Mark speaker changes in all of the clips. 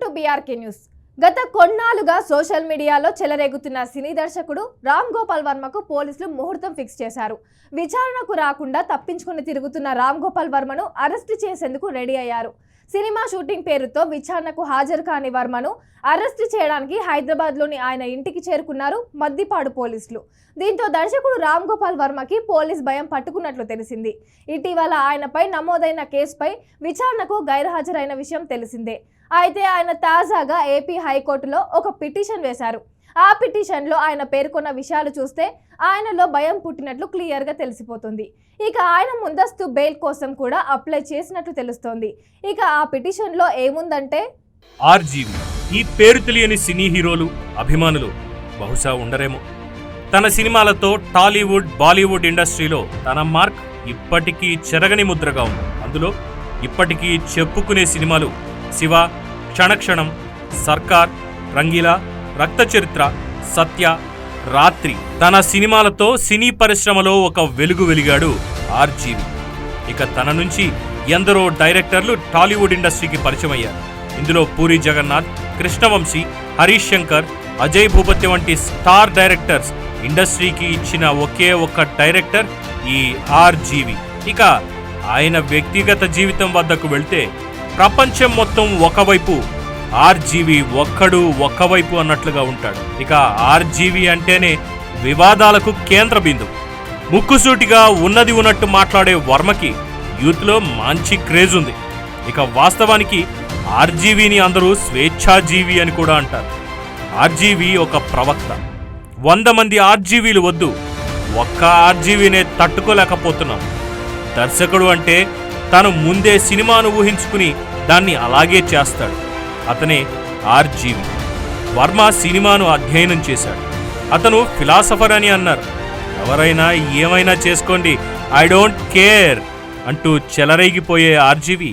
Speaker 1: To BRK news. గత కొన్నాళ్ళుగా social మీడియాలో చెలరేగుతున్న సినీ దర్శకుడు రామ్ గోపాల్ వర్మకు పోలీసులు ముహూర్తం ఫిక్స్ చేశారు. విచారణకు రాకుండా తప్పించుకుని తిరుగుతున్న రామ్ గోపాల్ వర్మను అరెస్టు చేసేందుకు రెడీ అయ్యారు. సినిమా షూటింగ్ పేరుతో విచారణకు హాజరు కాని వర్మను అరెస్టు చేయడానికి హైదరాబాద్లోని ఆయన ఇంటికి చేరుకున్నారు మద్దిపాడు పోలీసులు. దీంతో దర్శకుడు రామ్ గోపాల్ వర్మకి పోలీస్ భయం పట్టుకున్నట్లు తెలిసింది. ఇటీవల ఆయనపై నమోదైన కేసుపై విచారణకు గైర్హాజరైన విషయం తెలిసిందే. అయితే ఆయన తాజాగా ఏపీ హైకోర్టులో ఒక పిటిషన్ వేశారు. ఆ పిటిషన్లో ఆయన పేర్కొన్న విషయాలు చూస్తే ఆయనలో భయం పుట్టినట్లు క్లియర్గా తెలిసిపోతుంది. ఇక ఆయన ముందస్తు బెయిల్ కోసం కూడా అప్లై చేసినట్లు తెలుస్తోంది. ఇక ఆ పిటిషన్లో ఏముందంటే,
Speaker 2: ఆర్జీవి ఈ పేరు తెలియని సినీ హీరోలు అభిమానులు బహుశా ఉండరేమో. తన సినిమాలతో టాలీవుడ్ బాలీవుడ్ ఇండస్ట్రీలో తన మార్క్ ఇప్పటికీ చెరగని ముద్రగా ఉంది. అందులో ఇప్పటికీ చెప్పుకునే సినిమాలు శివ, క్షణక్షణం, సర్కార్, రంగీలా, రక్త చరిత్ర, సత్య, రాత్రి. తన సినిమాలతో సినీ పరిశ్రమలో ఒక వెలుగు వెలిగాడు ఆర్జీవి. ఇక తన నుంచి ఎందరో డైరెక్టర్లు టాలీవుడ్ ఇండస్ట్రీకి పరిచయం అయ్యారు. ఇందులో పూరి జగన్నాథ్, కృష్ణవంశీ, హరీష్ శంకర్, అజయ్ భూపతి వంటి స్టార్ డైరెక్టర్స్ ఇండస్ట్రీకి ఇచ్చిన ఒకే ఒక్క డైరెక్టర్ ఈ ఆర్జీవి. ఇక ఆయన వ్యక్తిగత జీవితం వద్దకు వెళ్తే ప్రపంచం మొత్తం ఒకవైపు, ఆర్జీవి ఒక్కడు ఒక్కవైపు అన్నట్లుగా ఉంటాడు. ఇక ఆర్జీవి అంటేనే వివాదాలకు కేంద్ర బిందువు. ముక్కుసూటిగా ఉన్నది ఉన్నట్టు మాట్లాడే వర్మకి యూత్లో మంచి క్రేజ్ ఉంది. ఇక వాస్తవానికి ఆర్జీవిని అందరూ స్వేచ్ఛాజీవి అని కూడా అంటారు. ఆర్జీవి ఒక ప్రవక్త. 100 మంది ఆర్జీవీలు వద్దు, ఒక్క ఆర్జీవినే తట్టుకోలేకపోతున్నాం. దర్శకుడు అంటే తను ముందే సినిమాను ఊహించుకుని దాన్ని అలాగే చేస్తాడు. అతనే ఆర్జీవి. వర్మ సినిమాను అధ్యయనం చేశాడు. అతను ఫిలాసఫర్ అని అన్నారు. ఎవరైనా ఏమైనా చేసుకోండి, ఐ డోంట్ కేర్ అంటూ చెలరేగిపోయే ఆర్జీవి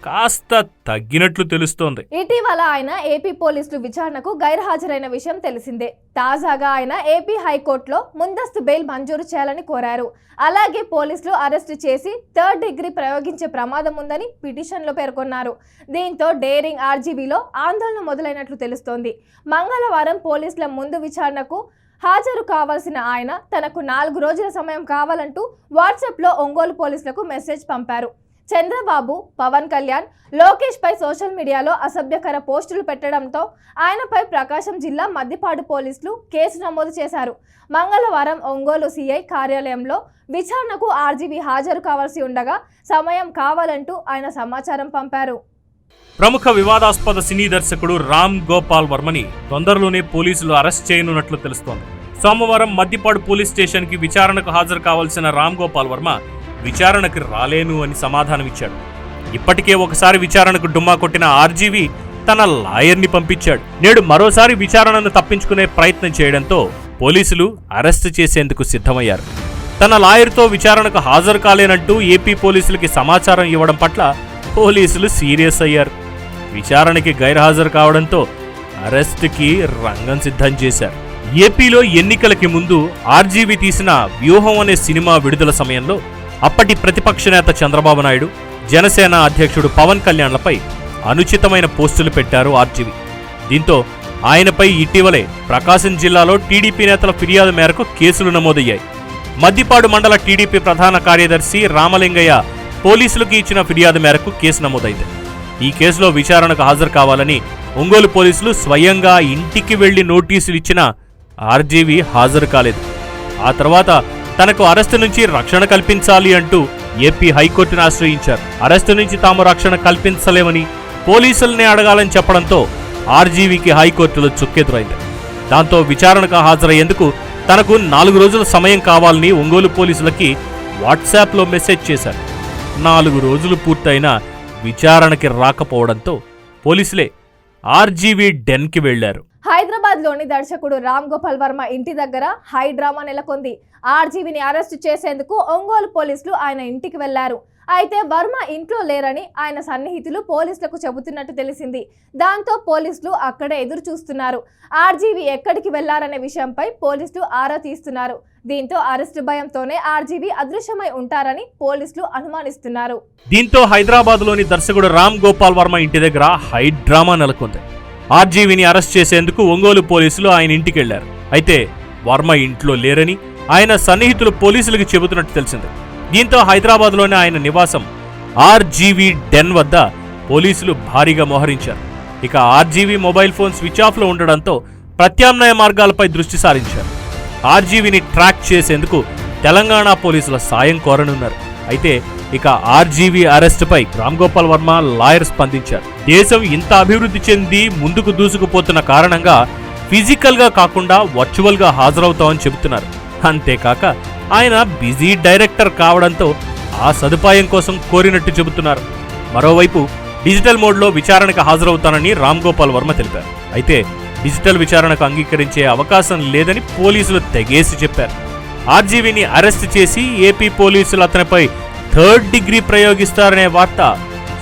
Speaker 2: కాస్త తగ్గినట్లు తెలుస్తోంది.
Speaker 1: ఇటీవల ఆయన ఏపీ పోలీసులు విచారణకు గైర్హాజరైన విషయం తెలిసిందే. తాజాగా ఆయన ఏపీ హైకోర్టులో ముందస్తు బెయిల్ మంజూరు చేయాలని కోరారు. అలాగే పోలీసులు అరెస్టు చేసి 3rd డిగ్రీ ప్రయోగించే ప్రమాదం ఉందని పిటిషన్లో పేర్కొన్నారు. దీంతో డేరింగ్ ఆర్జీవీలో ఆందోళన మొదలైనట్లు తెలుస్తోంది. మంగళవారం పోలీసుల ముందు విచారణకు హాజరు కావాల్సిన ఆయన తనకు 4 రోజుల సమయం కావాలంటూ వాట్సాప్లో ఒంగోలు పోలీసులకు మెసేజ్ పంపారు. చంద్రబాబు, పవన్ కళ్యాణ్, లోకేష్ పై సోషల్ మీడియాలో అసభ్యకర పోస్టులు పెట్టడంతో ఆయనపై ప్రకాశం జిల్లా మద్దిపాడు పోలీసులు కేసు నమోదు చేశారు. మంగళవారం ఒంగోలు సిఐ కార్యాలయంలో విచారణకు ఆర్జీవి హాజరు కావాల్సి ఉండగా సమయం కావాలంటూ ఆయన సమాచారం పంపారు.
Speaker 2: ప్రముఖ వివాదాస్పద సినీ దర్శకుడు రామ్ గోపాల్ వర్మని తొందరలోనే పోలీసులు అరెస్ట్ చేయనున్నట్లు తెలుస్తోంది. సోమవారం మద్దిపాడు పోలీస్ స్టేషన్కి విచారణకు హాజరు కావాల్సిన రామ్ గోపాల్ వర్మ విచారణకు రాలేను అని సమాధానమిచ్చాడు. ఇప్పటికే ఒకసారి విచారణకు డుమ్మా కొట్టిన ఆర్జీవి తన లాయర్ని పంపించాడు. నేడు మరోసారి విచారణను తప్పించుకునే ప్రయత్నం చేయడంతో పోలీసులు అరెస్టు చేసేందుకు సిద్ధమయ్యారు. తన లాయర్తో విచారణకు హాజరు కాలేనంటూ ఏపీ పోలీసులకి సమాచారం ఇవ్వడం పట్ల పోలీసులు సీరియస్ అయ్యారు. విచారణకి గైర్హాజరు కావడంతో అరెస్టుకి రంగం సిద్ధం చేశారు. ఏపీలో ఎన్నికలకి ముందు ఆర్జీవి తీసిన వ్యూహం అనే సినిమా విడుదల సమయంలో అప్పటి ప్రతిపక్ష నేత చంద్రబాబు నాయుడు, జనసేన అధ్యక్షుడు పవన్ కళ్యాణ్లపై అనుచితమైన పోస్టులు పెట్టారు ఆర్జీవి. దీంతో ఆయనపై ఇటీవలే ప్రకాశం జిల్లాలో టీడీపీ నేతల ఫిర్యాదు మేరకు కేసులు నమోదయ్యాయి. మద్దిపాడు మండల టీడీపీ ప్రధాన కార్యదర్శి రామలింగయ్య పోలీసులకు ఇచ్చిన ఫిర్యాదు మేరకు కేసు నమోదైంది. ఈ కేసులో విచారణకు హాజరు కావాలని ఒంగోలు పోలీసులు స్వయంగా ఇంటికి వెళ్లి నోటీసులు ఇచ్చినా ఆర్జీవి హాజరు కాలేదు. ఆ తర్వాత తనకు అరెస్టు నుంచి రక్షణ కల్పించాలి అంటూ ఏపీ హైకోర్టును ఆశ్రయించారు. అరెస్టు నుంచి తాము రక్షణ కల్పించలేమని పోలీసుల్ని అడగాలని చెప్పడంతో ఆర్జీవికి హైకోర్టులో చుక్కెదురైంది. దాంతో విచారణకు హాజరయ్యేందుకు తనకు 4 రోజుల సమయం కావాలని ఒంగోలు పోలీసులకి వాట్సాప్లో మెసేజ్ చేశారు. 4 రోజులు పూర్తయినా విచారణకి రాకపోవడంతో పోలీసులే ఆర్జీవి డెన్కి వెళ్లారు.
Speaker 1: హైదరాబాద్లోని దర్శకుడు రామ్ గోపాల్ వర్మ ఇంటి దగ్గర హై డ్రామా నెలకొంది. ఆర్జీవిని అరెస్టు చేసేందుకు ఒంగోలు పోలీసులు ఆయన ఇంటికి వెళ్లారు. అయితే వర్మ ఇంట్లో లేరని ఆయన సన్నిహితులు పోలీసులకు చెబుతున్నట్టు తెలిసింది. దాంతో పోలీసులు అక్కడే ఎదురు చూస్తున్నారు. ఆర్జీవి ఎక్కడికి వెళ్లారనే విషయంపై పోలీసులు ఆరా తీస్తున్నారు. దీంతో అరెస్టు భయంతోనే ఆర్జీవి అదృశ్యమై ఉంటారని పోలీసులు అనుమానిస్తున్నారు.
Speaker 2: దీంతో హైదరాబాద్లోని దర్శకుడు రామ్ గోపాల్ వర్మ ఇంటి దగ్గర హై డ్రామా నెలకొంది. ఆర్జీవిని అరెస్ట్ చేసేందుకు ఒంగోలు పోలీసులు ఆయన ఇంటికి వెళ్లారు. అయితే వర్మ ఇంట్లో లేరని ఆయన సన్నిహితులు పోలీసులకు చెబుతున్నట్టు తెలిసింది. దీంతో హైదరాబాద్లోని ఆయన నివాసం ఆర్జీవి డెన్ వద్ద పోలీసులు భారీగా మోహరించారు. ఇక ఆర్జీవి మొబైల్ ఫోన్ స్విచ్ ఆఫ్లో ఉండడంతో ప్రత్యామ్నాయ మార్గాలపై దృష్టి సారించారు. ఆర్జీవిని ట్రాక్ చేసేందుకు తెలంగాణ పోలీసుల సాయం కోరనున్నారు. అయితే ఇక ఆర్జీవి అరెస్టుపై రామ్ గోపాల్ వర్మ లాయర్ స్పందించారు. దేశం ఇంత అభివృద్ధి చెంది ముందుకు దూసుకుపోతున్న కారణంగా ఫిజికల్ గా కాకుండా వర్చువల్ గా హాజరవుతామని చెబుతున్నారు. అంతేకాక ఆయన బిజీ డైరెక్టర్ కావడంతో ఆ సదుపాయం కోసం కోరినట్టు చెబుతున్నారు. మరోవైపు డిజిటల్ మోడ్లో విచారణకు హాజరవుతానని రామ్ గోపాల్ వర్మ తెలిపారు. అయితే డిజిటల్ విచారణకు అంగీకరించే అవకాశం లేదని పోలీసులు తెగేసి చెప్పారు. ఆర్జీవిని అరెస్ట్ చేసి ఏపీ పోలీసులు అతనిపై 3rd డిగ్రీ ప్రయోగిస్తారనే వార్త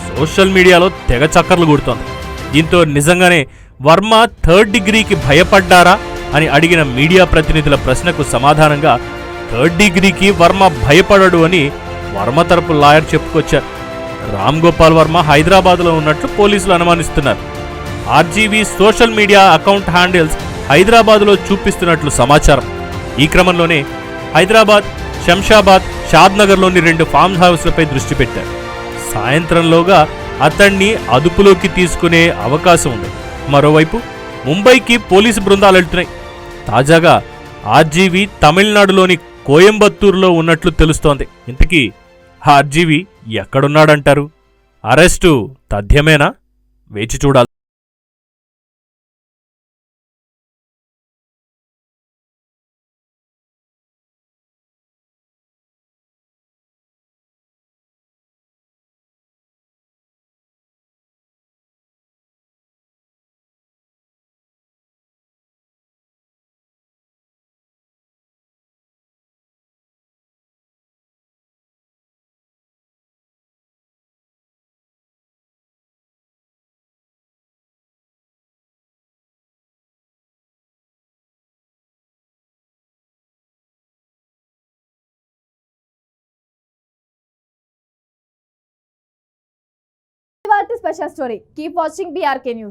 Speaker 2: సోషల్ మీడియాలో తెగ చక్కర్లు కొడుతోంది. దీంతో నిజంగానే వర్మ 3rd డిగ్రీకి భయపడ్డారా అని అడిగిన మీడియా ప్రతినిధుల ప్రశ్నకు సమాధానంగా 3rd డిగ్రీకి వర్మ భయపడడు అని వర్మ తరపు లాయర్ చెప్పుకొచ్చారు. రామ్ గోపాల్ వర్మ హైదరాబాద్లో ఉన్నట్లు పోలీసులు అనుమానిస్తున్నారు. RGV social media account handles హైదరాబాద్లో చూపిస్తున్నట్లు సమాచారం. ఈ క్రమంలోనే హైదరాబాద్, శంషాబాద్, షాద్నగర్లోని 2 ఫామ్ హౌస్లపై దృష్టి పెట్టారు. సాయంత్రంలోగా అతన్ని అదుపులోకి తీసుకునే అవకాశం ఉంది. మరోవైపు ముంబైకి పోలీసు బృందాలు వెళ్తున్నాయి. తాజాగా ఆర్జీవి తమిళనాడులోని కోయంబత్తూరులో ఉన్నట్లు తెలుస్తోంది. ఇంతకీ ఆర్జీవి ఎక్కడున్నాడంటారు? అరెస్టు తథ్యమేనా? వేచి చూడాలి.
Speaker 1: Special story. Keep watching BRK news.